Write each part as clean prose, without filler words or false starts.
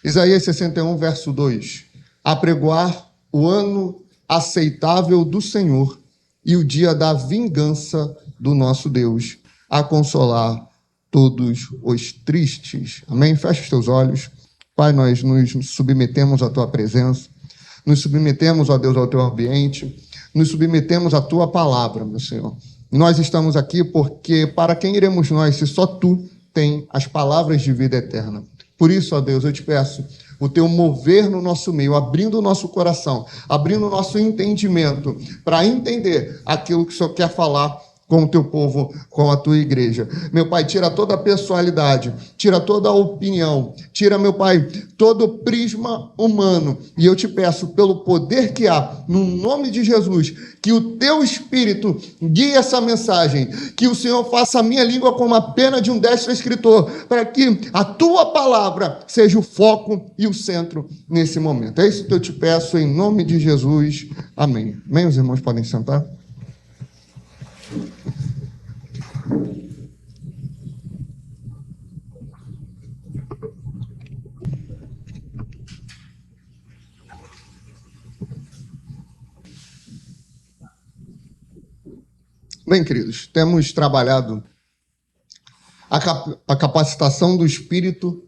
Isaías 61, verso 2. Apregoar o ano aceitável do Senhor e o dia da vingança do nosso Deus, a consolar todos os tristes. Amém? Fecha os teus olhos. Pai, nós nos submetemos à tua presença, nos submetemos, ó Deus, ao teu ambiente, nos submetemos à tua palavra, meu Senhor. Nós estamos aqui porque para quem iremos nós, se só tu tem as palavras de vida eterna. Por isso, ó Deus, eu te peço o teu mover no nosso meio, abrindo o nosso coração, abrindo o nosso entendimento, para entender aquilo que o Senhor quer falar com o teu povo, com a tua igreja. Meu Pai, tira toda a pessoalidade, tira toda a opinião, tira, meu Pai, todo o prisma humano. E eu te peço, pelo poder que há, no nome de Jesus, que o teu Espírito guie essa mensagem, que o Senhor faça a minha língua como a pena de um destro escritor, para que a tua palavra seja o foco e o centro nesse momento. É isso que eu te peço, em nome de Jesus. Amém. Amém, os irmãos podem sentar. Bem, queridos, temos trabalhado a capacitação do Espírito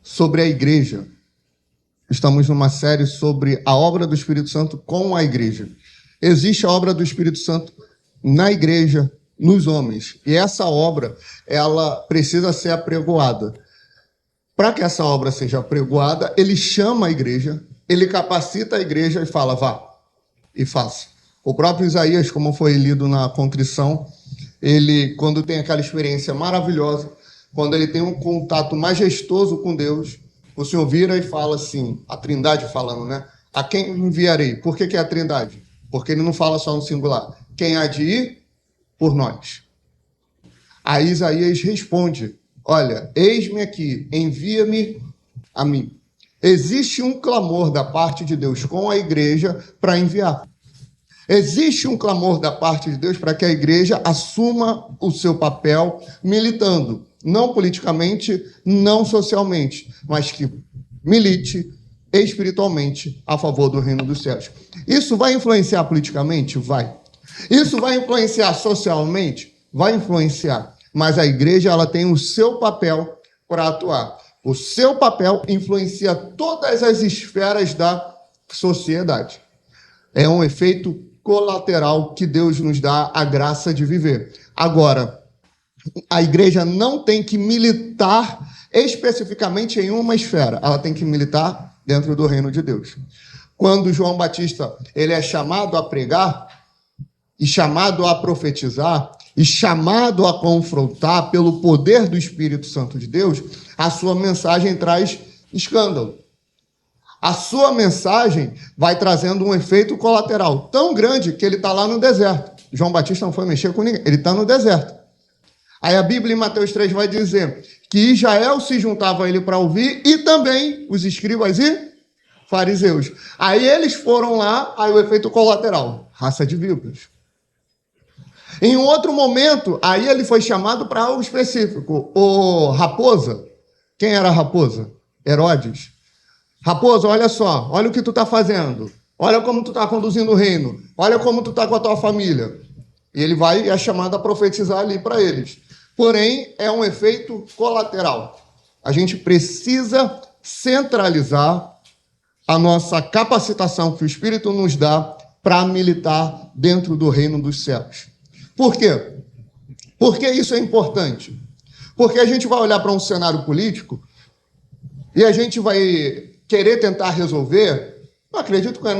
sobre a igreja. Estamos numa série sobre a obra do Espírito Santo com a igreja. Existe a obra do Espírito Santo na igreja, nos homens. E essa obra, ela precisa ser apregoada. Para que essa obra seja apregoada, ele chama a igreja, ele capacita a igreja e fala, vá e faça. O próprio Isaías, como foi lido na contrição, ele, quando tem aquela experiência maravilhosa, quando ele tem um contato majestoso com Deus, o Senhor vira e fala assim, a Trindade falando, né? A quem enviarei? Por que é a Trindade? Porque ele não fala só no singular. Quem há de ir? Por nós. Aí Isaías responde, olha, eis-me aqui, envia-me a mim. Existe um clamor da parte de Deus com a igreja para enviar. Existe um clamor da parte de Deus para que a igreja assuma o seu papel militando, não politicamente, não socialmente, mas que milite espiritualmente a favor do reino dos céus. Isso vai influenciar politicamente? Vai. Isso vai influenciar socialmente? Vai influenciar. Mas a igreja, ela tem o seu papel para atuar. O seu papel influencia todas as esferas da sociedade. É um efeito colateral que Deus nos dá a graça de viver. Agora, a igreja não tem que militar especificamente em uma esfera. Ela tem que militar dentro do reino de Deus. Quando João Batista ele é chamado a pregar, e chamado a profetizar, e chamado a confrontar pelo poder do Espírito Santo de Deus, a sua mensagem traz escândalo. A sua mensagem vai trazendo um efeito colateral tão grande que ele está lá no deserto. João Batista não foi mexer com ninguém, ele está no deserto. Aí a Bíblia em Mateus 3 vai dizer que Israel se juntava a ele para ouvir e também os escribas e fariseus. Aí eles foram lá, aí o efeito colateral, raça de víboras. Em um outro momento, aí ele foi chamado para algo específico. O Raposa, quem era a Raposa? Herodes. Raposa, olha só, olha o que tu está fazendo. Olha como tu está conduzindo o reino. Olha como tu está com a tua família. E ele vai e é chamado a profetizar ali para eles. Porém, é um efeito colateral. A gente precisa centralizar a nossa capacitação que o Espírito nos dá para militar dentro do reino dos céus. Por quê? Porque isso é importante. Porque a gente vai olhar para um cenário político e a gente vai querer tentar resolver, não acredito que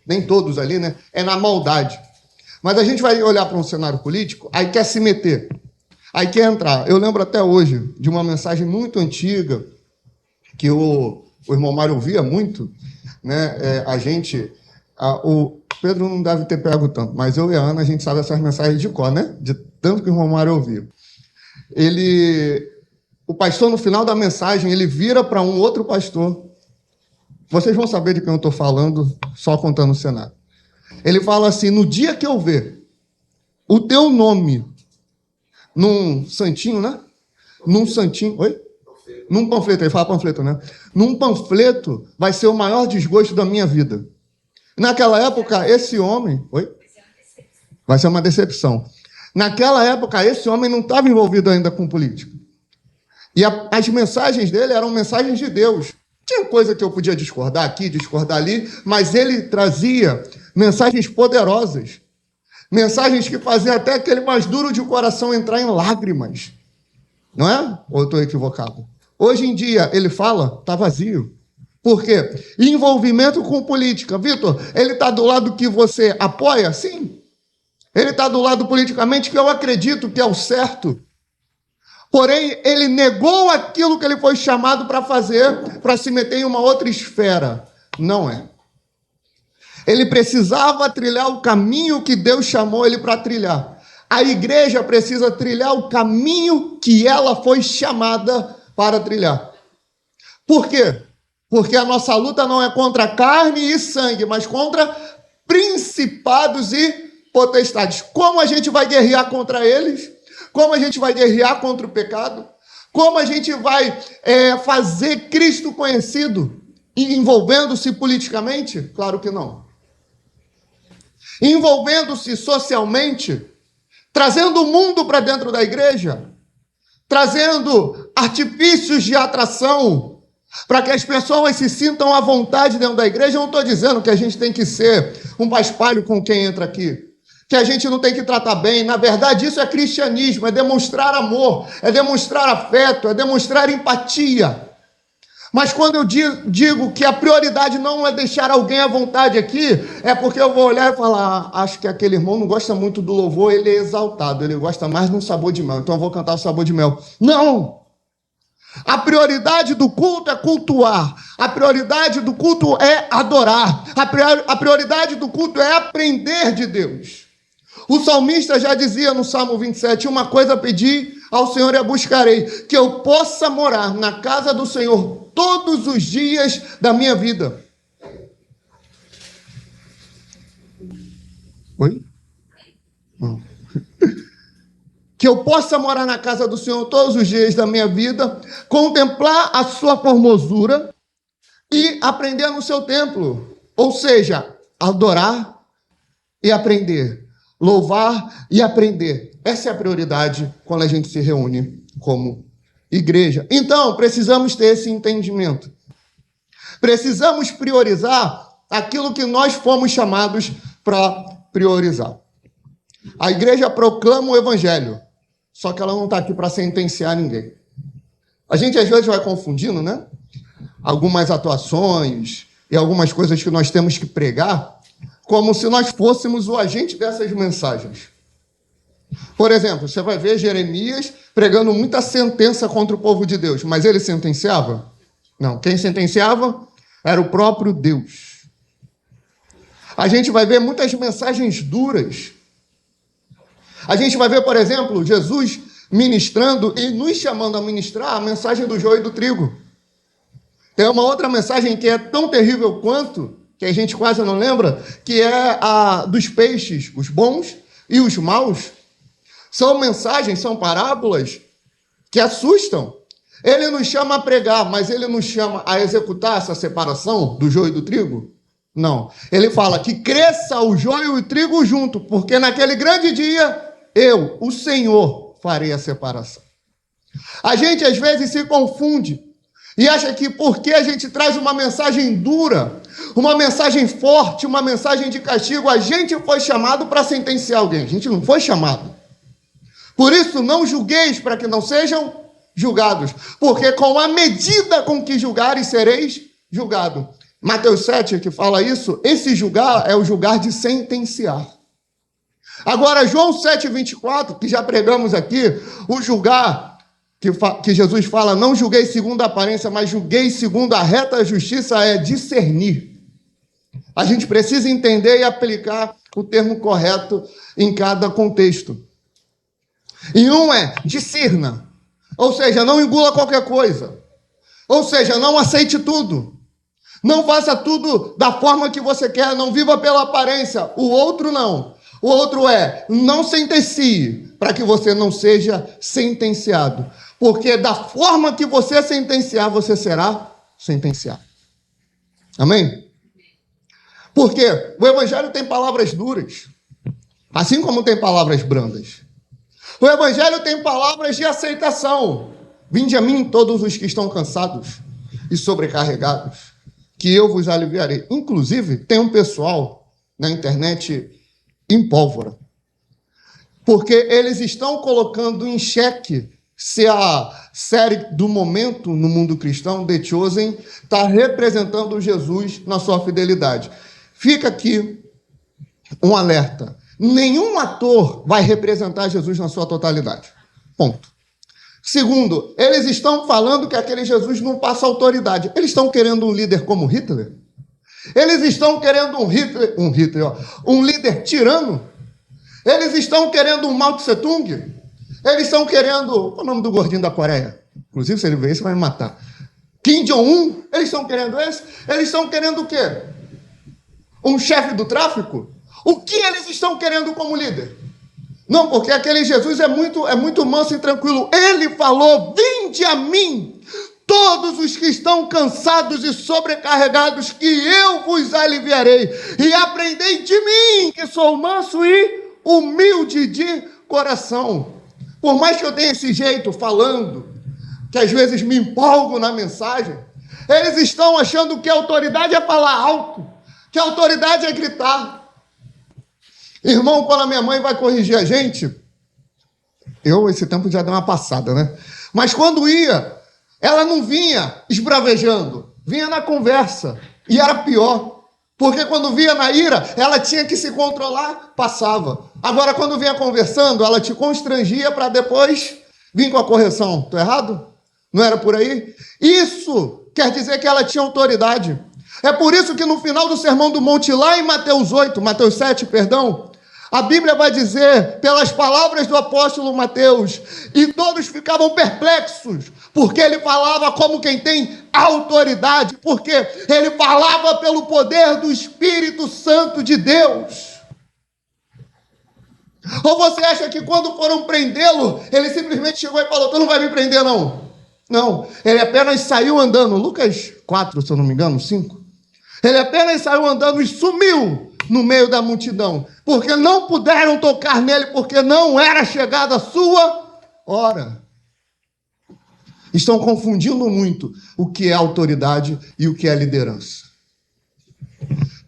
nem todos ali, né? É na maldade. Mas a gente vai olhar para um cenário político, aí quer se meter, aí quer entrar. Eu lembro até hoje de uma mensagem muito antiga, que o irmão Mário ouvia muito, né? O Pedro não deve ter pego tanto, mas eu e a Ana, a gente sabe essas mensagens de cor, né? De tanto que o irmão Mário ouvia. O pastor, no final da mensagem, ele vira para um outro pastor. Vocês vão saber de quem eu estou falando, só contando o cenário. Ele fala assim, no dia que eu ver o teu nome num santinho, né? Num santinho... Oi? Num panfleto, ele fala panfleto, né? Num panfleto vai ser o maior desgosto da minha vida. Naquela época, esse homem... Oi? Vai ser uma decepção. Naquela época, esse homem não estava envolvido ainda com política. E as mensagens dele eram mensagens de Deus. Tinha coisa que eu podia discordar aqui, discordar ali, mas ele trazia mensagens poderosas. Mensagens que faziam até aquele mais duro de coração entrar em lágrimas. Não é? Ou eu estou equivocado? Hoje em dia, ele fala, está vazio. Por quê? Envolvimento com política. Vitor, ele está do lado que você apoia? Sim. Ele está do lado politicamente que eu acredito que é o certo. Porém, ele negou aquilo que ele foi chamado para fazer, para se meter em uma outra esfera. Não é. Ele precisava trilhar o caminho que Deus chamou ele para trilhar. A igreja precisa trilhar o caminho que ela foi chamada para trilhar. Por quê? Porque a nossa luta não é contra carne e sangue, mas contra principados e potestades. Como a gente vai guerrear contra eles? Como a gente vai guerrear contra o pecado? Como a gente vai fazer Cristo conhecido? Envolvendo-se politicamente? Claro que não. Envolvendo-se socialmente? Trazendo o mundo para dentro da igreja? Trazendo artifícios de atração para que as pessoas se sintam à vontade dentro da igreja? Eu não estou dizendo que a gente tem que ser um paspalho com quem entra aqui, que a gente não tem que tratar bem. Na verdade, isso é cristianismo, é demonstrar amor, é demonstrar afeto, é demonstrar empatia. Mas quando eu digo que a prioridade não é deixar alguém à vontade aqui, é porque eu vou olhar e falar, acho que aquele irmão não gosta muito do louvor, ele é exaltado, ele gosta mais de um sabor de mel, então eu vou cantar o sabor de mel. Não! A prioridade do culto é cultuar. A prioridade do culto é adorar. A prioridade do culto é aprender de Deus. O salmista já dizia no Salmo 27, uma coisa pedi ao Senhor e a buscarei, que eu possa morar na casa do Senhor todos os dias da minha vida. Oi? Não. Que eu possa morar na casa do Senhor todos os dias da minha vida, contemplar a sua formosura e aprender no seu templo. Ou seja, adorar e aprender, louvar e aprender. Essa é a prioridade quando a gente se reúne como igreja. Então, precisamos ter esse entendimento. Precisamos priorizar aquilo que nós fomos chamados para priorizar. A igreja proclama o evangelho, só que ela não está aqui para sentenciar ninguém. A gente às vezes vai confundindo, né? Algumas atuações e algumas coisas que nós temos que pregar, como se nós fôssemos o agente dessas mensagens. Por exemplo, você vai ver Jeremias pregando muita sentença contra o povo de Deus, mas ele sentenciava? Não, quem sentenciava era o próprio Deus. A gente vai ver muitas mensagens duras. A gente vai ver, por exemplo, Jesus ministrando e nos chamando a ministrar a mensagem do joio e do trigo. Tem uma outra mensagem que é tão terrível quanto, que a gente quase não lembra, que é a dos peixes, os bons e os maus. São mensagens, são parábolas que assustam. Ele nos chama a pregar, mas ele nos chama a executar essa separação do joio e do trigo? Não. Ele fala que cresça o joio e o trigo junto, porque naquele grande dia eu, o Senhor, farei a separação. A gente às vezes se confunde e acha que porque a gente traz uma mensagem dura, uma mensagem forte, uma mensagem de castigo, a gente foi chamado para sentenciar alguém. A gente não foi chamado. Por isso, não julgueis para que não sejam julgados, porque com a medida com que julgares, sereis julgado. Mateus 7, que fala isso, esse julgar é o julgar de sentenciar. Agora, João 7,24, que já pregamos aqui, o julgar, que Jesus fala, não julguei segundo a aparência, mas julguei segundo a reta justiça, é discernir. A gente precisa entender e aplicar o termo correto em cada contexto. E um é discerna, ou seja, não engula qualquer coisa, ou seja, não aceite tudo, não faça tudo da forma que você quer, não viva pela aparência. O outro não. O outro é, não sentencie, para que você não seja sentenciado. Porque da forma que você sentenciar, você será sentenciado. Amém? Porque o Evangelho tem palavras duras, assim como tem palavras brandas. O Evangelho tem palavras de aceitação. Vinde a mim todos os que estão cansados e sobrecarregados, que eu vos aliviarei. Inclusive, tem um pessoal na internet em pólvora, porque eles estão colocando em xeque se a série do momento no mundo cristão, The Chosen, está representando Jesus na sua fidelidade. Fica aqui um alerta. Nenhum ator vai representar Jesus na sua totalidade. Ponto. Segundo, eles estão falando que aquele Jesus não passa autoridade. Eles estão querendo um líder como Hitler? Eles estão querendo um líder tirano? Eles estão querendo um Mao Tse Tung? Eles estão querendo... Qual é o nome do gordinho da Coreia? Inclusive, se ele ver isso, vai me matar. Kim Jong-un? Eles estão querendo esse? Eles estão querendo o quê? Um chefe do tráfico? O que eles estão querendo como líder? Não, porque aquele Jesus é muito manso e tranquilo. Ele falou, vinde a mim, todos os que estão cansados e sobrecarregados, que eu vos aliviarei. E aprendei de mim, que sou manso e humilde de coração. Por mais que eu tenha esse jeito falando, que às vezes me empolgo na mensagem, eles estão achando que a autoridade é falar alto, que a autoridade é gritar. Irmão, quando a minha mãe vai corrigir a gente, esse tempo já deu uma passada, né? Mas quando ia, ela não vinha esbravejando, vinha na conversa. E era pior, porque quando vinha na ira, ela tinha que se controlar, passava. Agora, quando vinha conversando, ela te constrangia para depois vir com a correção. Estou errado? Não era por aí? Isso quer dizer que ela tinha autoridade. É por isso que no final do Sermão do Monte, lá em Mateus 7, a Bíblia vai dizer, pelas palavras do apóstolo Mateus, e todos ficavam perplexos, porque ele falava como quem tem autoridade, porque ele falava pelo poder do Espírito Santo de Deus. Ou você acha que quando foram prendê-lo, ele simplesmente chegou e falou, tu não vai me prender não? Não, ele apenas saiu andando, Lucas 4, se eu não me engano, 5. Ele apenas saiu andando e sumiu no meio da multidão, porque não puderam tocar nele, porque não era chegada a sua hora. Estão confundindo muito o que é autoridade e o que é liderança.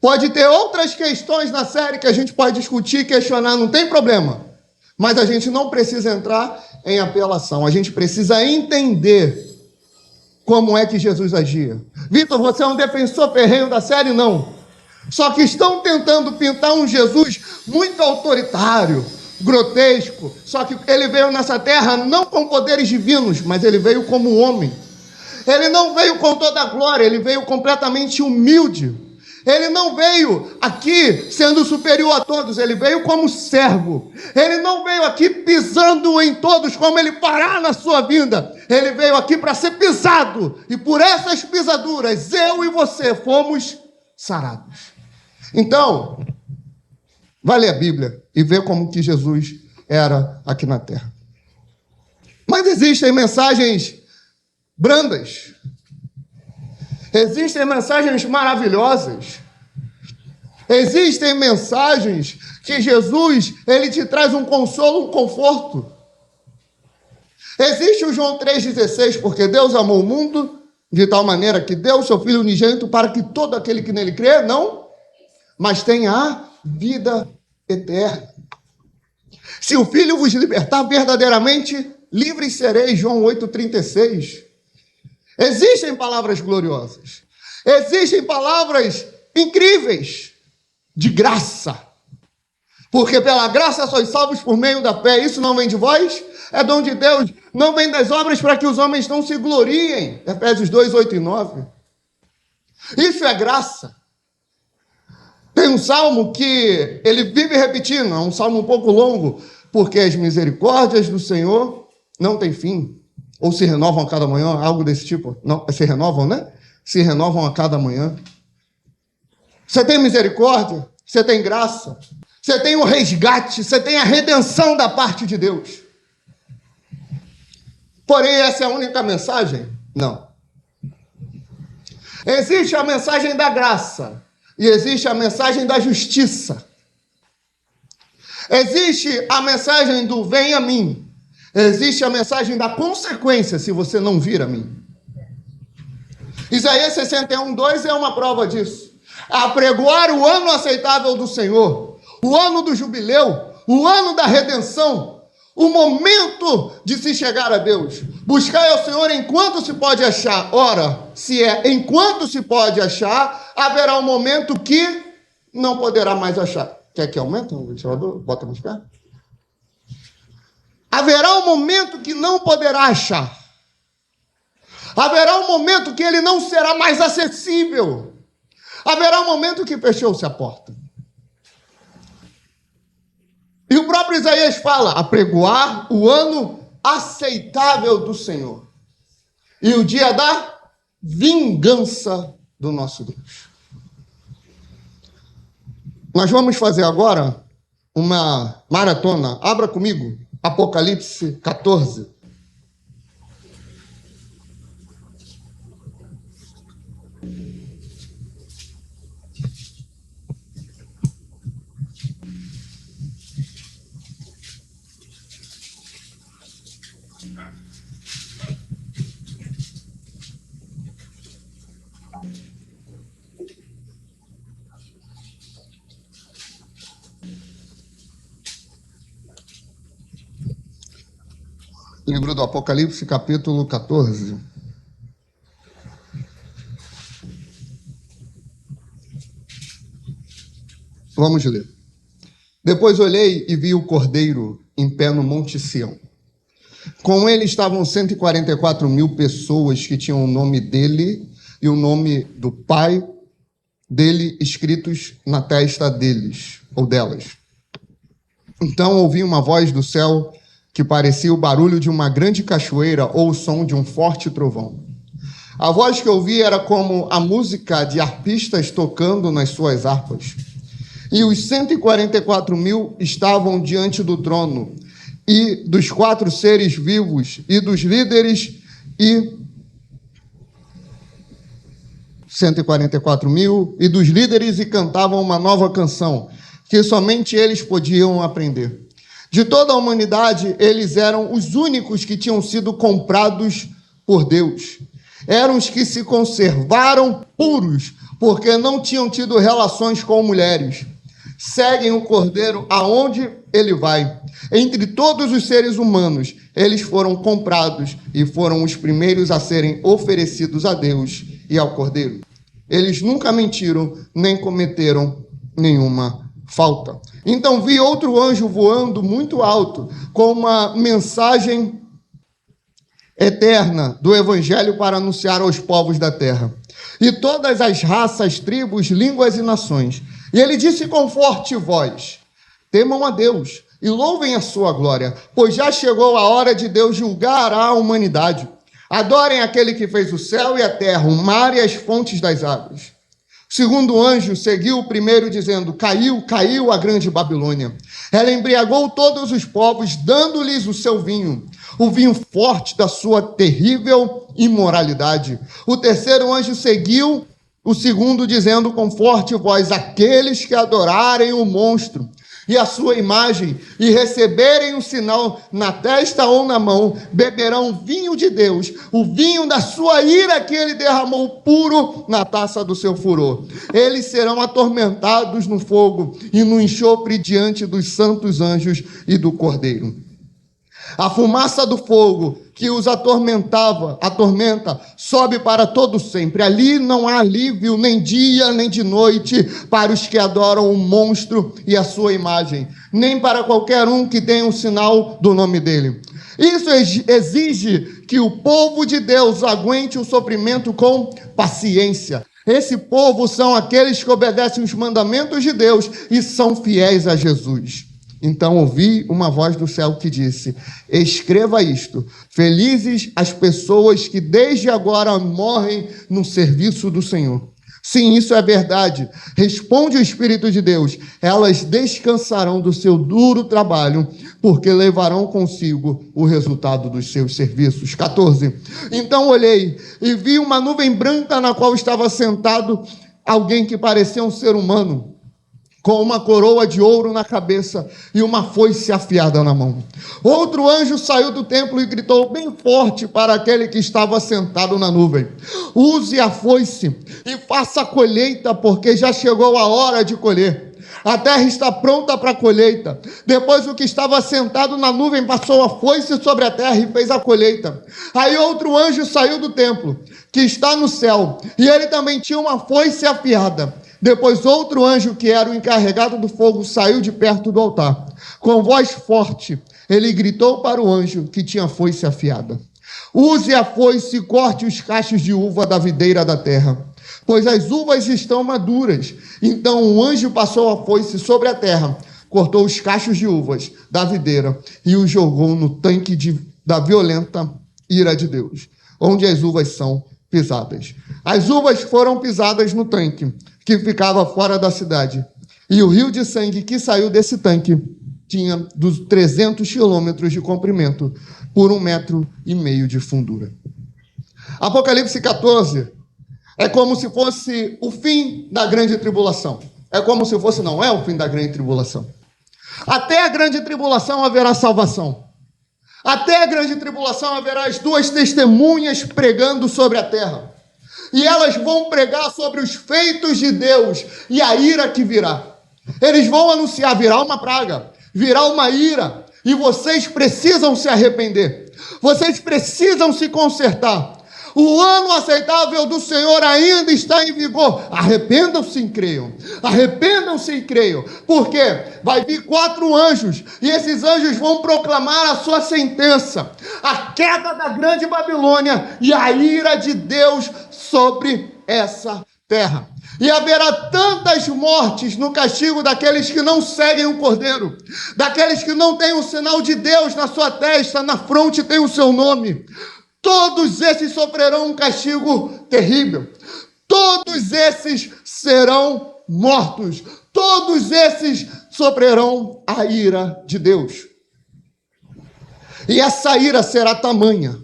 Pode ter outras questões na série que a gente pode discutir, questionar, não tem problema. Mas a gente não precisa entrar em apelação, a gente precisa entender como é que Jesus agia. Vitor, você é um defensor ferrenho da série? Não. Só que estão tentando pintar um Jesus muito autoritário, grotesco. Só que ele veio nessa terra não com poderes divinos, mas ele veio como homem. Ele não veio com toda a glória, ele veio completamente humilde. Ele não veio aqui sendo superior a todos, ele veio como servo. Ele não veio aqui pisando em todos como ele fará na sua vinda. Ele veio aqui para ser pisado. E por essas pisaduras, eu e você fomos sarados. Então, vai ler a Bíblia e ver como que Jesus era aqui na terra. Mas existem mensagens brandas. Existem mensagens maravilhosas. Existem mensagens que Jesus, ele te traz um consolo, um conforto. Existe o João 3,16, porque Deus amou o mundo de tal maneira que deu o seu Filho unigênito para que todo aquele que nele crê, não, mas tenha a vida eterna. Se o Filho vos libertar verdadeiramente, livres sereis, João 8,36. Existem palavras gloriosas. Existem palavras incríveis de graça. Porque pela graça sois salvos por meio da fé. Isso não vem de vós, é dom de Deus. Não vem das obras para que os homens não se gloriem. Efésios 2, 8 e 9. Isso é graça. Tem um salmo que ele vive repetindo, é um salmo um pouco longo, porque as misericórdias do Senhor não têm fim. Ou se renovam a cada manhã, algo desse tipo. Não, se renovam, né? Se renovam a cada manhã. Você tem misericórdia, você tem graça, você tem o resgate, você tem a redenção da parte de Deus. Porém, essa é a única mensagem? Não. Existe a mensagem da graça e existe a mensagem da justiça. Existe a mensagem do vem a mim. Existe a mensagem da consequência se você não vir a mim. Isaías 61:2 é uma prova disso. Apregoar o ano aceitável do Senhor, o ano do jubileu, o ano da redenção, o momento de se chegar a Deus. Buscar ao Senhor enquanto se pode achar. Ora, se é enquanto se pode achar, haverá um momento que não poderá mais achar. Quer que aumente o ventilador? Bota mais perto. Haverá um momento que não poderá achar. Haverá um momento que ele não será mais acessível. Haverá um momento que fechou-se a porta. E o próprio Isaías fala, apregoar o ano aceitável do Senhor. E o dia da vingança do nosso Deus. Nós vamos fazer agora uma maratona. Abra comigo, Apocalipse 14. Livro do Apocalipse, capítulo 14. Vamos ler. Depois olhei e vi o Cordeiro em pé no Monte Sião. Com ele estavam 144.000 pessoas que tinham o nome dele e o nome do Pai dele escritos na testa deles, ou delas. Então ouvi uma voz do céu que parecia o barulho de uma grande cachoeira ou o som de um forte trovão. A voz que ouvi era como a música de arpistas tocando nas suas harpas. E os 144.000 estavam diante do trono, e dos 4 seres vivos, e dos líderes, e 144.000, e dos líderes, e cantavam uma nova canção, que somente eles podiam aprender. De toda a humanidade, eles eram os únicos que tinham sido comprados por Deus. Eram os que se conservaram puros, porque não tinham tido relações com mulheres. Seguem o Cordeiro aonde ele vai. Entre todos os seres humanos, eles foram comprados e foram os primeiros a serem oferecidos a Deus e ao Cordeiro. Eles nunca mentiram, nem cometeram nenhuma falta. Então vi outro anjo voando muito alto, com uma mensagem eterna do Evangelho para anunciar aos povos da terra, e todas as raças, tribos, línguas e nações. E ele disse com forte voz: temam a Deus e louvem a sua glória, pois já chegou a hora de Deus julgar a humanidade. Adorem aquele que fez o céu e a terra, o mar e as fontes das águas. O segundo anjo seguiu o primeiro, dizendo: caiu a grande Babilônia. Ela embriagou todos os povos, dando-lhes o seu vinho, o vinho forte da sua terrível imoralidade. O terceiro anjo seguiu o segundo, dizendo com forte voz: aqueles que adorarem o monstro e a sua imagem, e receberem um sinal na testa ou na mão, beberão vinho de Deus, o vinho da sua ira que ele derramou puro na taça do seu furor. Eles serão atormentados no fogo e no enxofre diante dos santos anjos e do Cordeiro. A fumaça do fogo que os atormenta, sobe para todo sempre. Ali não há alívio, nem dia, nem de noite, para os que adoram o monstro e a sua imagem, nem para qualquer um que tenha um sinal do nome dele. Isso exige que o povo de Deus aguente o sofrimento com paciência. Esse povo são aqueles que obedecem os mandamentos de Deus e são fiéis a Jesus. Então ouvi uma voz do céu que disse: escreva isto, felizes as pessoas que desde agora morrem no serviço do Senhor. Sim, isso é verdade. Responde o Espírito de Deus. Elas descansarão do seu duro trabalho, porque levarão consigo o resultado dos seus serviços. 14. Então olhei e vi uma nuvem branca na qual estava sentado alguém que parecia um ser humano, com uma coroa de ouro na cabeça e uma foice afiada na mão. Outro anjo saiu do templo e gritou bem forte para aquele que estava sentado na nuvem: use a foice e faça a colheita, porque já chegou a hora de colher. A terra está pronta para a colheita. Depois o que estava sentado na nuvem passou a foice sobre a terra e fez a colheita. Aí outro anjo saiu do templo, que está no céu, e ele também tinha uma foice afiada. Depois outro anjo, que era o encarregado do fogo, saiu de perto do altar. Com voz forte, ele gritou para o anjo que tinha foice afiada: use a foice e corte os cachos de uva da videira da terra, pois as uvas estão maduras. Então o anjo passou a foice sobre a terra, cortou os cachos de uvas da videira e os jogou no tanque da violenta ira de Deus, onde as uvas são pisadas. As uvas foram pisadas no tanque, que ficava fora da cidade. E o rio de sangue que saiu desse tanque tinha dos 300 quilômetros de comprimento por 1,5 metro de fundura. Apocalipse 14 é como se fosse o fim da grande tribulação. É como se fosse, não é o fim da grande tribulação. Até a grande tribulação haverá salvação. Até a grande tribulação haverá as duas testemunhas pregando sobre a terra. E elas vão pregar sobre os feitos de Deus e a ira que virá. Eles vão anunciar: virá uma praga, virá uma ira, e vocês precisam se arrepender. Vocês precisam se consertar. O ano aceitável do Senhor ainda está em vigor. Arrependam-se e creiam. Arrependam-se e creiam. Porque vai vir 4 anjos, e esses anjos vão proclamar a sua sentença: a queda da grande Babilônia e a ira de Deus sobre essa terra. E haverá tantas mortes no castigo daqueles que não seguem o Cordeiro, daqueles que não têm o sinal de Deus na sua testa, na fronte tem o seu nome. Todos esses sofrerão um castigo terrível. Todos esses serão mortos. Todos esses sofrerão a ira de Deus. E essa ira será tamanha,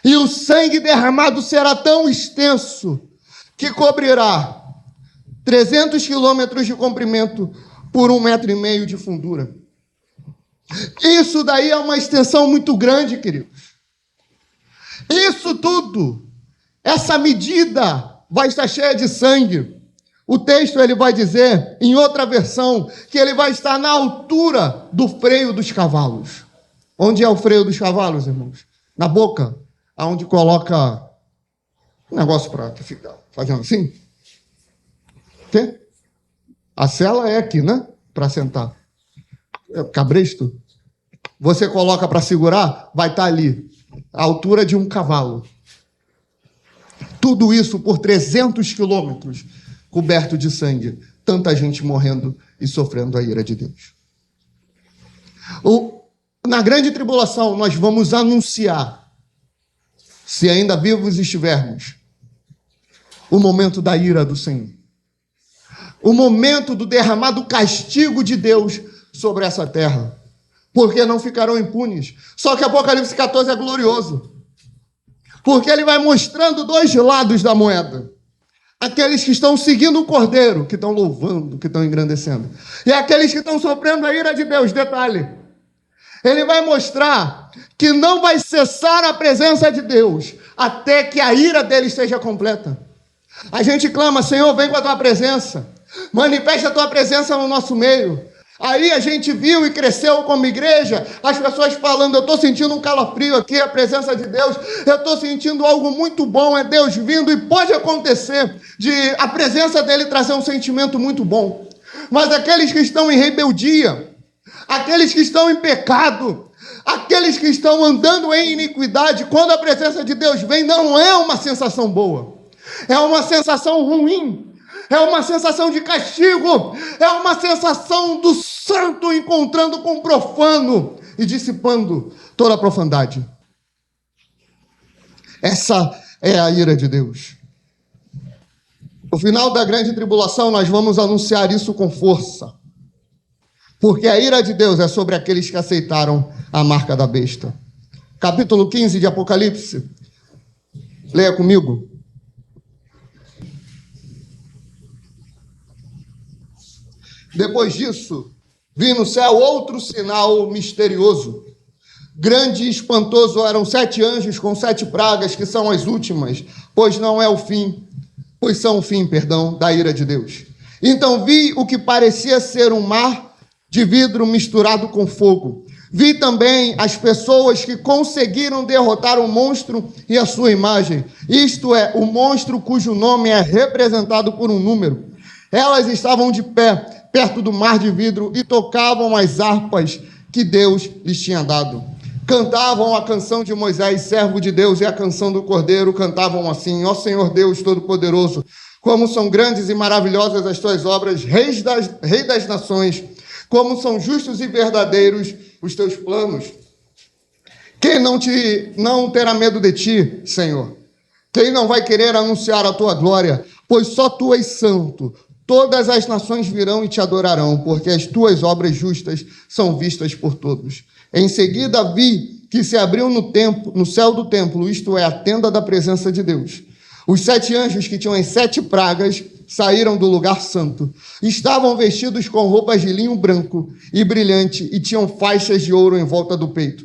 e o sangue derramado será tão extenso, que cobrirá 300 quilômetros de comprimento por 1,5 metro de fundura. Isso daí é uma extensão muito grande, queridos. Isso tudo, essa medida vai estar cheia de sangue. O texto ele vai dizer, em outra versão, que ele vai estar na altura do freio dos cavalos. Onde é o freio dos cavalos, irmãos? Na boca, aonde coloca um negócio para ficar fazendo assim. Quê? A sela é aqui, né? Para sentar. É cabresto. Você coloca para segurar, vai estar ali, a altura de um cavalo. Tudo isso por 300 quilômetros, coberto de sangue. Tanta gente morrendo e sofrendo a ira de Deus. Na grande tribulação, nós vamos anunciar, se ainda vivos estivermos, o momento da ira do Senhor. O momento do derramado castigo de Deus sobre essa terra. Porque não ficarão impunes. Só que Apocalipse 14 é glorioso. Porque ele vai mostrando 2 lados da moeda. Aqueles que estão seguindo o Cordeiro, que estão louvando, que estão engrandecendo. E aqueles que estão sofrendo a ira de Deus. Detalhe. Ele vai mostrar que não vai cessar a presença de Deus até que a ira dele esteja completa. A gente clama: Senhor, vem com a tua presença. Manifesta a tua presença no nosso meio. Aí a gente viu e cresceu como igreja, as pessoas falando: eu estou sentindo um calafrio aqui, a presença de Deus, eu estou sentindo algo muito bom, é Deus vindo, e pode acontecer de a presença dele trazer um sentimento muito bom. Mas aqueles que estão em rebeldia, aqueles que estão em pecado, aqueles que estão andando em iniquidade, quando a presença de Deus vem, não é uma sensação boa, é uma sensação ruim. É uma sensação de castigo, é uma sensação do santo encontrando com o profano e dissipando toda a profundidade. Essa é a ira de Deus. No final da grande tribulação, nós vamos anunciar isso com força. Porque a ira de Deus é sobre aqueles que aceitaram a marca da besta. Capítulo 15 de Apocalipse. Leia comigo. Depois disso, vi no céu outro sinal misterioso. Grande e espantoso eram 7 anjos com 7 pragas, que são as últimas, pois são o fim, da ira de Deus. Então vi o que parecia ser um mar de vidro misturado com fogo. Vi também as pessoas que conseguiram derrotar o monstro e a sua imagem, isto é, o monstro cujo nome é representado por um número. Elas estavam de pé, perto do mar de vidro, e tocavam as harpas que Deus lhes tinha dado. Cantavam a canção de Moisés, servo de Deus, e a canção do Cordeiro. Cantavam assim: ó Senhor Deus Todo-Poderoso, como são grandes e maravilhosas as tuas obras, Rei das nações, como são justos e verdadeiros os teus planos. Quem não terá medo de ti, Senhor? Quem não vai querer anunciar a tua glória? Pois só tu és santo. Todas as nações virão e te adorarão, porque as tuas obras justas são vistas por todos. Em seguida vi que se abriu no céu do templo, isto é, a tenda da presença de Deus. Os 7 anjos que tinham as 7 pragas saíram do lugar santo. Estavam vestidos com roupas de linho branco e brilhante e tinham faixas de ouro em volta do peito.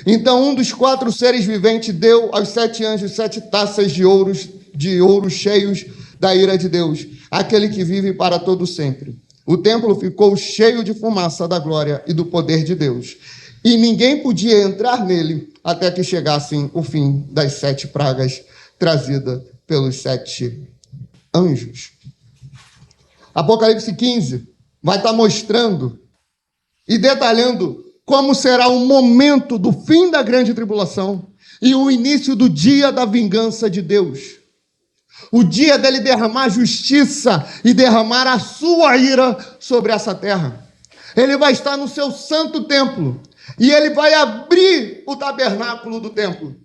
Então um dos 4 seres viventes deu aos 7 anjos 7 taças de ouro cheios da ira de Deus, aquele que vive para todo sempre. O templo ficou cheio de fumaça da glória e do poder de Deus, e ninguém podia entrar nele até que chegassem o fim das 7 pragas trazida pelos 7 anjos. Apocalipse 15 vai estar mostrando e detalhando como será o momento do fim da grande tribulação e o início do dia da vingança de Deus. O dia dele derramar justiça e derramar a sua ira sobre essa terra. Ele vai estar no seu santo templo e ele vai abrir o tabernáculo do templo.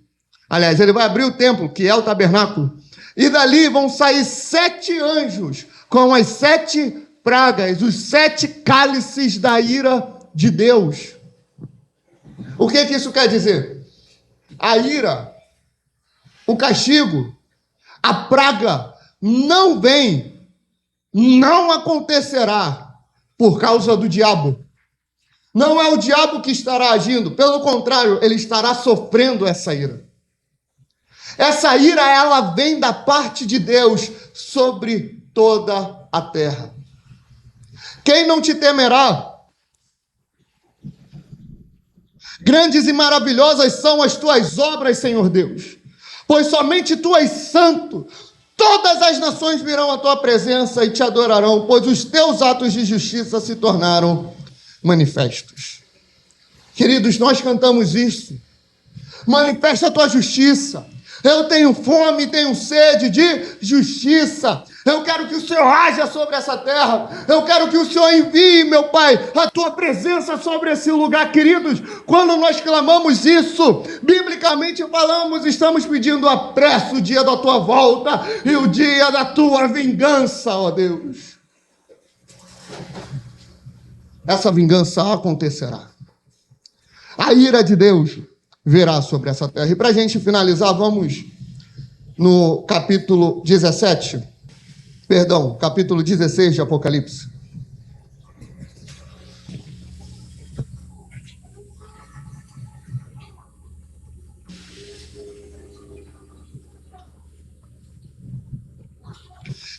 Aliás, ele vai abrir o templo, que é o tabernáculo, e dali vão sair 7 anjos com as 7 pragas, os 7 cálices da ira de Deus. O que isso quer dizer? A ira, o castigo, a praga não vem, não acontecerá por causa do diabo. Não é o diabo que estará agindo, pelo contrário, ele estará sofrendo essa ira. Essa ira, ela vem da parte de Deus sobre toda a terra. Quem não te temerá? Grandes e maravilhosas são as tuas obras, Senhor Deus, pois somente tu és santo. Todas as nações virão à tua presença e te adorarão, pois os teus atos de justiça se tornaram manifestos. Queridos, nós cantamos isso. Manifesta a tua justiça. Eu tenho fome, tenho sede de justiça. Eu quero que o Senhor haja sobre essa terra. Eu quero que o Senhor envie, meu Pai, a tua presença sobre esse lugar, queridos. Quando nós clamamos isso, biblicamente falamos, estamos pedindo apressa o dia da tua volta e o dia da tua vingança, ó Deus. Essa vingança acontecerá. A ira de Deus virá sobre essa terra. E para a gente finalizar, vamos no capítulo 16 de Apocalipse.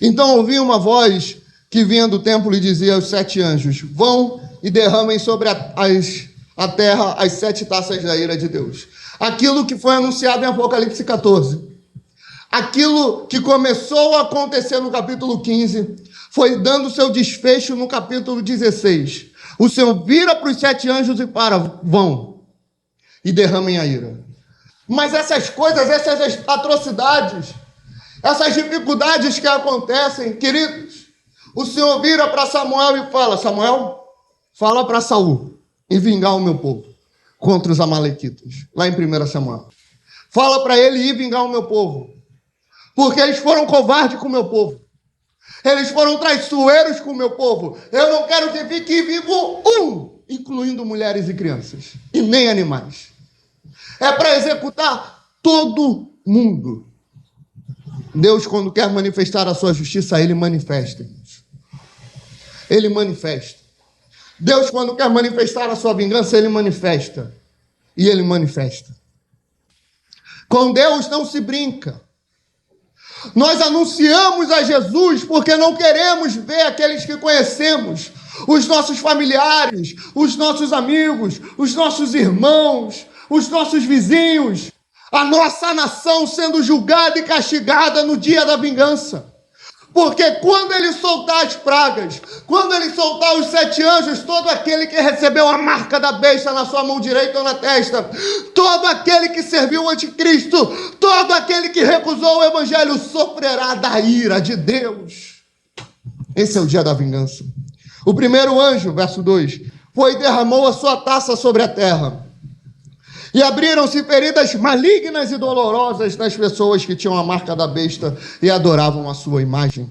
Então ouvi uma voz que vinha do templo e dizia aos 7 anjos: vão e derramem sobre a terra as 7 taças da ira de Deus. Aquilo que foi anunciado em Apocalipse 14. Aquilo que começou a acontecer no capítulo 15 foi dando seu desfecho no capítulo 16. O Senhor vira para os 7 anjos e vão e derramem a ira. Mas essas coisas, essas atrocidades, essas dificuldades que acontecem, queridos, o Senhor vira para Samuel e fala: Samuel, fala para Saul e vingar o meu povo contra os amalequitas, lá em 1 Samuel. Fala para ele ir vingar o meu povo, porque eles foram covardes com o meu povo. Eles foram traiçoeiros com o meu povo. Eu não quero que fique vivo um, incluindo mulheres e crianças, e nem animais. É para executar todo mundo. Deus, quando quer manifestar a sua justiça, Ele manifesta. Ele manifesta. Deus, quando quer manifestar a sua vingança, Ele manifesta. E Ele manifesta. Com Deus não se brinca. Nós anunciamos a Jesus porque não queremos ver aqueles que conhecemos, os nossos familiares, os nossos amigos, os nossos irmãos, os nossos vizinhos, a nossa nação sendo julgada e castigada no dia da vingança. Porque quando Ele soltar as pragas, quando Ele soltar os 7 anjos, todo aquele que recebeu a marca da besta na sua mão direita ou na testa, todo aquele que serviu o anticristo, todo aquele que recusou o evangelho, sofrerá da ira de Deus. Esse é o dia da vingança. O primeiro anjo, verso 2, foi e derramou a sua taça sobre a terra. E abriram-se feridas malignas e dolorosas nas pessoas que tinham a marca da besta e adoravam a sua imagem.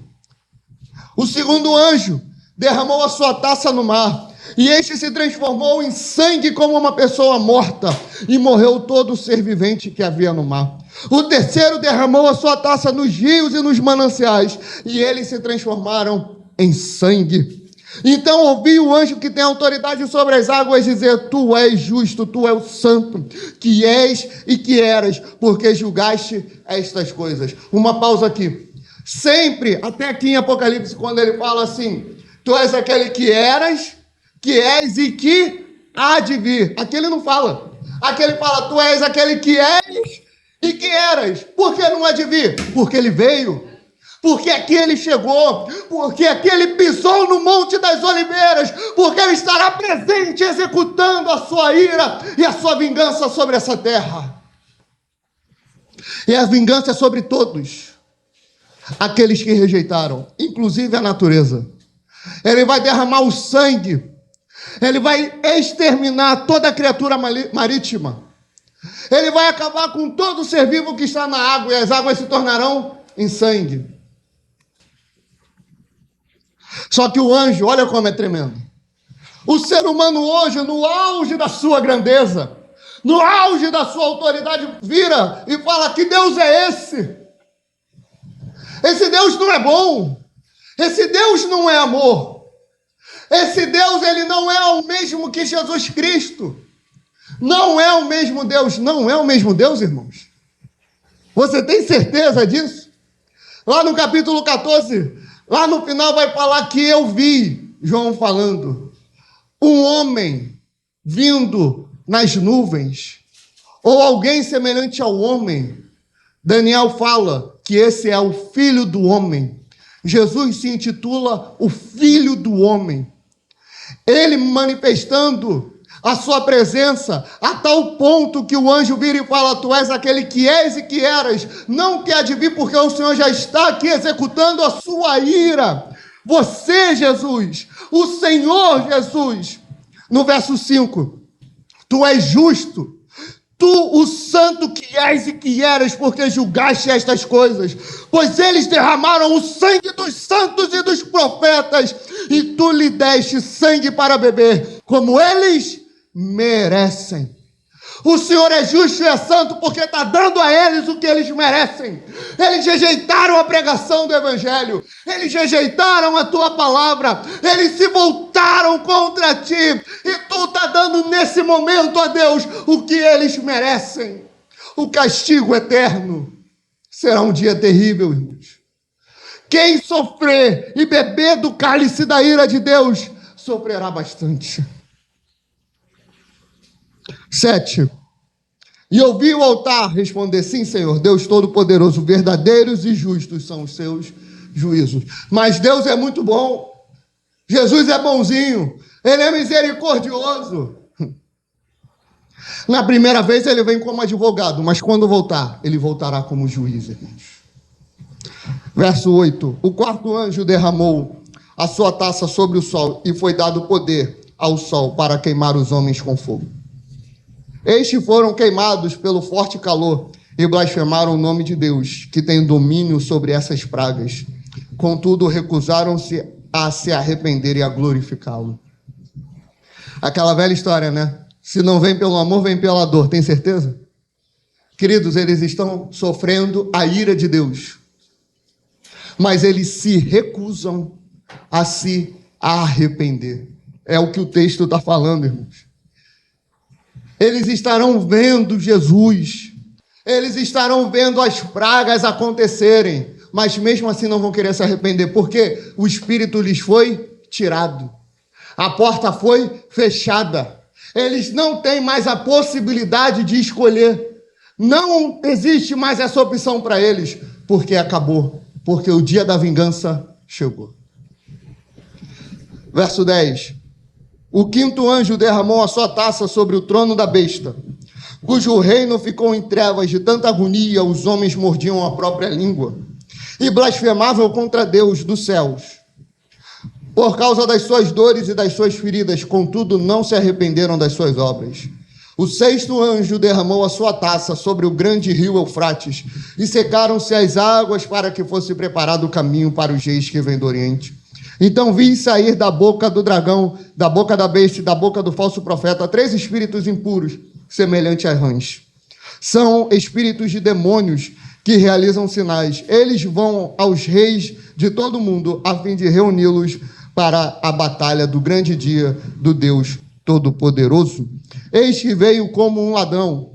O segundo anjo derramou a sua taça no mar, e este se transformou em sangue como uma pessoa morta, e morreu todo o ser vivente que havia no mar. O terceiro derramou a sua taça nos rios e nos mananciais, e eles se transformaram em sangue. Então ouvi o anjo que tem autoridade sobre as águas dizer: Tu és justo, tu és o santo, que és e que eras, porque julgaste estas coisas. Uma pausa aqui. Sempre, até aqui em Apocalipse, quando ele fala assim: Tu és aquele que eras, que és e que há de vir. Aqui ele não fala. Aqui ele fala: Tu és aquele que és e que eras. Por que não há de vir? Porque ele veio. Porque aqui ele chegou, porque aqui ele pisou no Monte das Oliveiras, porque ele estará presente executando a sua ira e a sua vingança sobre essa terra. E a vingança é sobre todos, aqueles que rejeitaram, inclusive a natureza. Ele vai derramar o sangue, ele vai exterminar toda a criatura marítima, ele vai acabar com todo ser vivo que está na água, e as águas se tornarão em sangue. Só que o anjo, olha como é tremendo. O ser humano hoje, no auge da sua grandeza, no auge da sua autoridade, vira e fala: que Deus é esse? Esse Deus não é bom. Esse Deus não é amor. Esse Deus, ele não é o mesmo que Jesus Cristo. Não é o mesmo Deus. Não é o mesmo Deus, irmãos. Você tem certeza disso? Lá no capítulo 14... lá no final vai falar que eu vi, João falando, um homem vindo nas nuvens, ou alguém semelhante ao homem. Daniel fala que esse é o Filho do Homem. Jesus se intitula o Filho do Homem. Ele manifestando a sua presença, a tal ponto que o anjo vira e fala: Tu és aquele que és e que eras, não que há de vir, porque o Senhor já está aqui executando a sua ira. Você, Jesus, o Senhor Jesus, no verso 5, Tu és justo, Tu, o santo que és e que eras, porque julgaste estas coisas, pois eles derramaram o sangue dos santos e dos profetas, e Tu lhe deste sangue para beber, como eles merecem. O Senhor é justo e é santo porque está dando a eles o que eles merecem. Eles rejeitaram a pregação do Evangelho, eles rejeitaram a Tua palavra, eles se voltaram contra Ti, e Tu está dando nesse momento a Deus o que eles merecem. O castigo eterno será um dia terrível, irmãos. Quem sofrer e beber do cálice da ira de Deus sofrerá bastante. 7. E ouvi o altar responder: Sim, Senhor, Deus Todo-Poderoso, verdadeiros e justos são os seus juízos. Mas Deus é muito bom, Jesus é bonzinho, Ele é misericordioso. Na primeira vez ele vem como advogado, mas quando voltar, ele voltará como juiz, irmãos. Verso 8. O quarto anjo derramou a sua taça sobre o sol, e foi dado poder ao sol para queimar os homens com fogo. Estes foram queimados pelo forte calor e blasfemaram o nome de Deus, que tem domínio sobre essas pragas. contudo recusaram-se a se arrepender e a glorificá-lo. Aquela velha história, né? Se não vem pelo amor, vem pela dor. Tem certeza? Queridos, eles estão sofrendo a ira de Deus, mas eles se recusam a se arrepender. É o que o texto está falando, irmãos. Eles estarão vendo Jesus, eles estarão vendo as pragas acontecerem, mas mesmo assim não vão querer se arrepender, porque o Espírito lhes foi tirado, a porta foi fechada, eles não têm mais a possibilidade de escolher, não existe mais essa opção para eles, porque acabou, porque o dia da vingança chegou. Verso 10. O quinto anjo derramou a sua taça sobre o trono da besta, cujo reino ficou em trevas de tanta agonia, os homens mordiam a própria língua e blasfemavam contra Deus dos céus, por causa das suas dores e das suas feridas, contudo não se arrependeram das suas obras. O sexto anjo derramou a sua taça sobre o grande rio Eufrates, e secaram-se as águas para que fosse preparado o caminho para os reis que vêm do Oriente. Então vi sair da boca do dragão, da boca da besta e da boca do falso profeta 3 espíritos impuros, semelhantes a rãs. São espíritos de demônios que realizam sinais. Eles vão aos reis de todo o mundo a fim de reuni-los para a batalha do grande dia do Deus Todo-Poderoso. Eis que venho como um ladrão.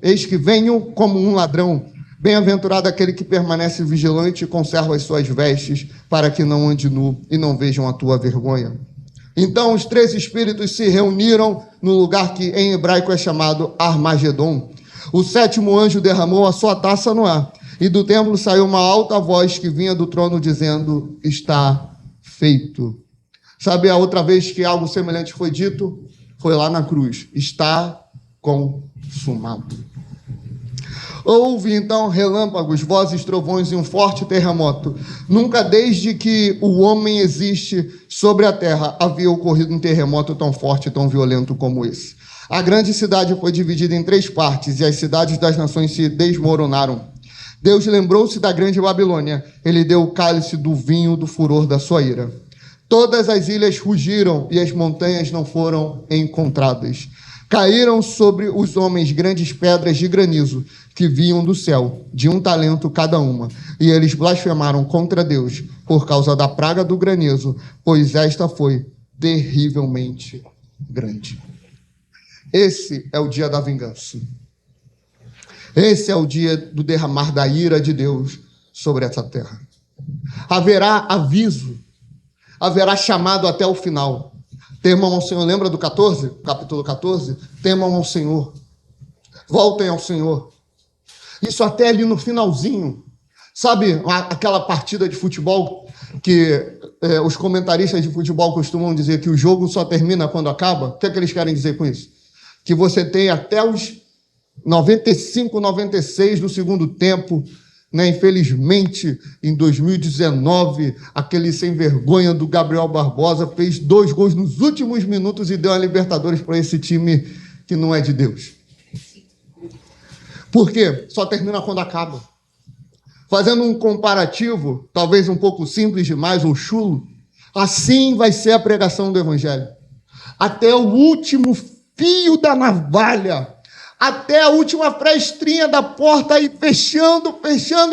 Bem-aventurado aquele que permanece vigilante e conserva as suas vestes, para que não ande nu e não vejam a tua vergonha. Então os 3 espíritos se reuniram no lugar que em hebraico é chamado Armagedon. O sétimo anjo derramou a sua taça no ar, e do templo saiu uma alta voz que vinha do trono dizendo: está feito. Sabe a outra vez que algo semelhante foi dito? Foi lá na cruz. Está consumado. Houve então relâmpagos, vozes, trovões e um forte terremoto. Nunca desde que o homem existe sobre a terra havia ocorrido um terremoto tão forte e tão violento como esse. A grande cidade foi dividida em 3 partes e as cidades das nações se desmoronaram. Deus lembrou-se da grande Babilônia. Ele deu o cálice do vinho do furor da sua ira. Todas as ilhas rugiram e as montanhas não foram encontradas. Caíram sobre os homens grandes pedras de granizo que vinham do céu, de 1 talento cada uma, e eles blasfemaram contra Deus por causa da praga do granizo, pois esta foi terrivelmente grande. Esse é o dia da vingança. Esse é o dia do derramar da ira de Deus sobre essa terra. Haverá aviso, haverá chamado até o final. Temam ao Senhor, lembra do 14? Capítulo 14? Temam ao Senhor. Voltem ao Senhor. Isso até ali no finalzinho. Sabe aquela partida de futebol que os comentaristas de futebol costumam dizer que o jogo só termina quando acaba? O que é que eles querem dizer com isso? Que você tem até os 95, 96 do segundo tempo, né? Infelizmente, em 2019, aquele sem vergonha do Gabriel Barbosa fez 2 gols nos últimos minutos e deu a Libertadores para esse time que não é de Deus. Por quê? Só termina quando acaba. Fazendo um comparativo, talvez um pouco simples demais ou chulo, assim vai ser a pregação do Evangelho. Até o último fio da navalha, até a última frestrinha da porta aí fechando,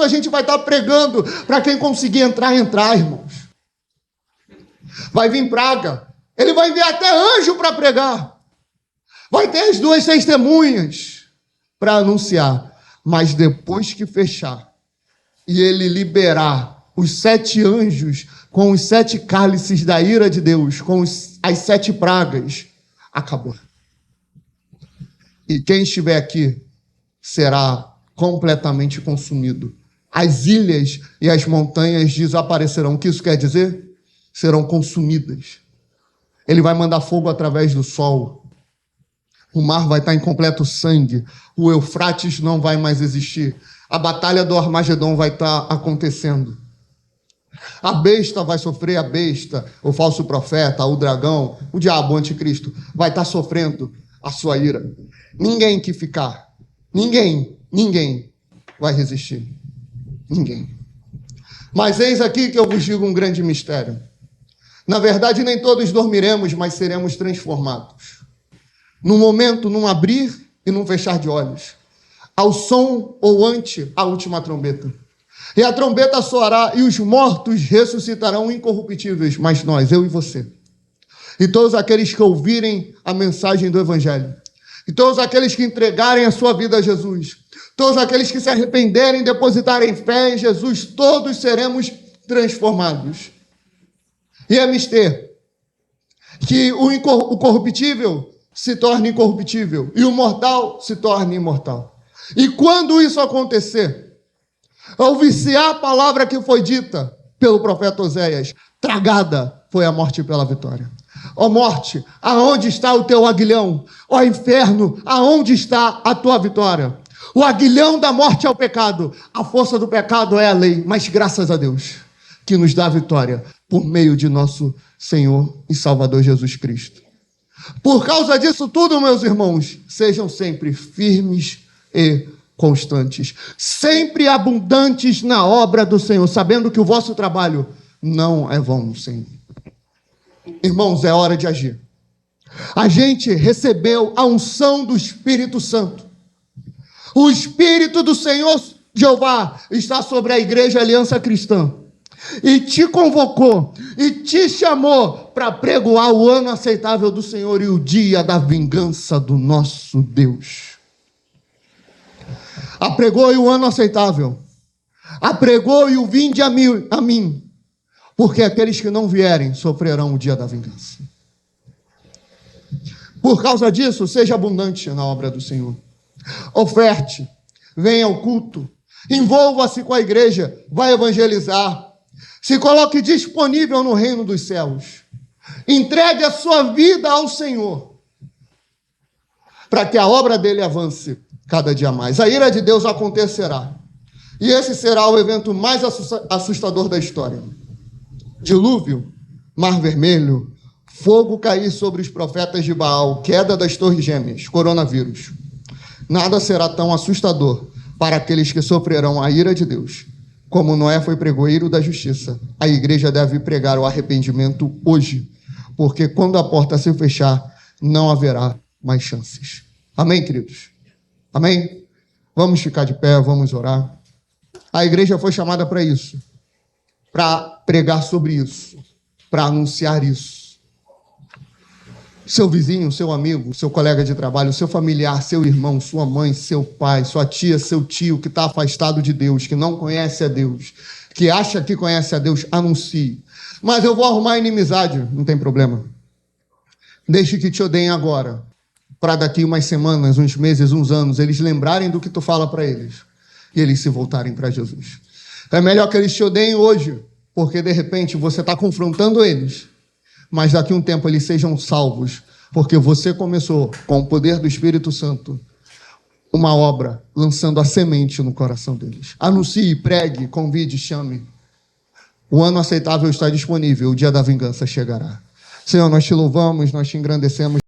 a gente vai estar pregando. Para quem conseguir entrar, irmãos. Vai vir praga. Ele vai enviar até anjo para pregar. Vai ter as 2 testemunhas para anunciar. Mas depois que fechar e ele liberar os 7 anjos com os 7 cálices da ira de Deus, com as 7 pragas, acabou. E quem estiver aqui será completamente consumido. As ilhas e as montanhas desaparecerão. O que isso quer dizer? Serão consumidas. Ele vai mandar fogo através do sol. O mar vai estar em completo sangue. O Eufrates não vai mais existir. A batalha do Armagedon vai estar acontecendo. A besta vai sofrer, a besta, o falso profeta, o dragão, o diabo, o anticristo, vai estar sofrendo a sua ira. Ninguém que ficar, ninguém vai resistir. Ninguém. Mas eis aqui que eu vos digo um grande mistério. Na verdade, nem todos dormiremos, mas seremos transformados. Num momento, num abrir e num fechar de olhos. Ao som ou ante a última trombeta. E a trombeta soará e os mortos ressuscitarão incorruptíveis, mas nós, eu e você. E todos aqueles que ouvirem a mensagem do Evangelho. E todos aqueles que entregarem a sua vida a Jesus. Todos aqueles que se arrependerem, depositarem fé em Jesus, todos seremos transformados. E é mister que o corruptível se torne incorruptível e o mortal se torne imortal. E quando isso acontecer, ao viciar a palavra que foi dita pelo profeta Oséias, tragada foi a morte pela vitória. Ó morte, aonde está o teu aguilhão? Ó inferno, aonde está a tua vitória? O aguilhão da morte é o pecado. A força do pecado é a lei. Mas graças a Deus, que nos dá a vitória por meio de nosso Senhor e Salvador Jesus Cristo. Por causa disso tudo, meus irmãos, sejam sempre firmes e constantes. Sempre abundantes na obra do Senhor, sabendo que o vosso trabalho não é vão no Senhor. Irmãos, é hora de agir. A gente recebeu a unção do Espírito Santo. O Espírito do Senhor Jeová está sobre a Igreja Aliança Cristã. E te convocou, e te chamou para pregoar o ano aceitável do Senhor e o dia da vingança do nosso Deus. Apregoe o ano aceitável. Apregoe o vinde a mim. Porque aqueles que não vierem sofrerão o dia da vingança. Por causa disso, seja abundante na obra do Senhor. Oferte, venha ao culto, envolva-se com a igreja, vai evangelizar, se coloque disponível no reino dos céus, entregue a sua vida ao Senhor, para que a obra dele avance cada dia mais. A ira de Deus acontecerá, e esse será o evento mais assustador da história. Dilúvio, Mar Vermelho, fogo cair sobre os profetas de Baal, queda das torres gêmeas, coronavírus. Nada será tão assustador para aqueles que sofrerão a ira de Deus. Como Noé foi pregoeiro da justiça, a igreja deve pregar o arrependimento hoje, porque quando a porta se fechar, não haverá mais chances. Amém, queridos? Amém? Vamos ficar de pé, vamos orar. A igreja foi chamada para isso. Para pregar sobre isso, para anunciar isso. Seu vizinho, seu amigo, seu colega de trabalho, seu familiar, seu irmão, sua mãe, seu pai, sua tia, seu tio que está afastado de Deus, que não conhece a Deus, que acha que conhece a Deus, anuncie. Mas eu vou arrumar inimizade, não tem problema. Deixe que te odeiem agora, para daqui umas semanas, uns meses, uns anos, eles lembrarem do que tu fala para eles e eles se voltarem para Jesus. É melhor que eles te odeiem hoje, porque de repente você está confrontando eles, mas daqui a um tempo eles sejam salvos, porque você começou, com o poder do Espírito Santo, uma obra, lançando a semente no coração deles. Anuncie, pregue, convide, chame. O ano aceitável está disponível, o dia da vingança chegará. Senhor, nós te louvamos, nós te engrandecemos.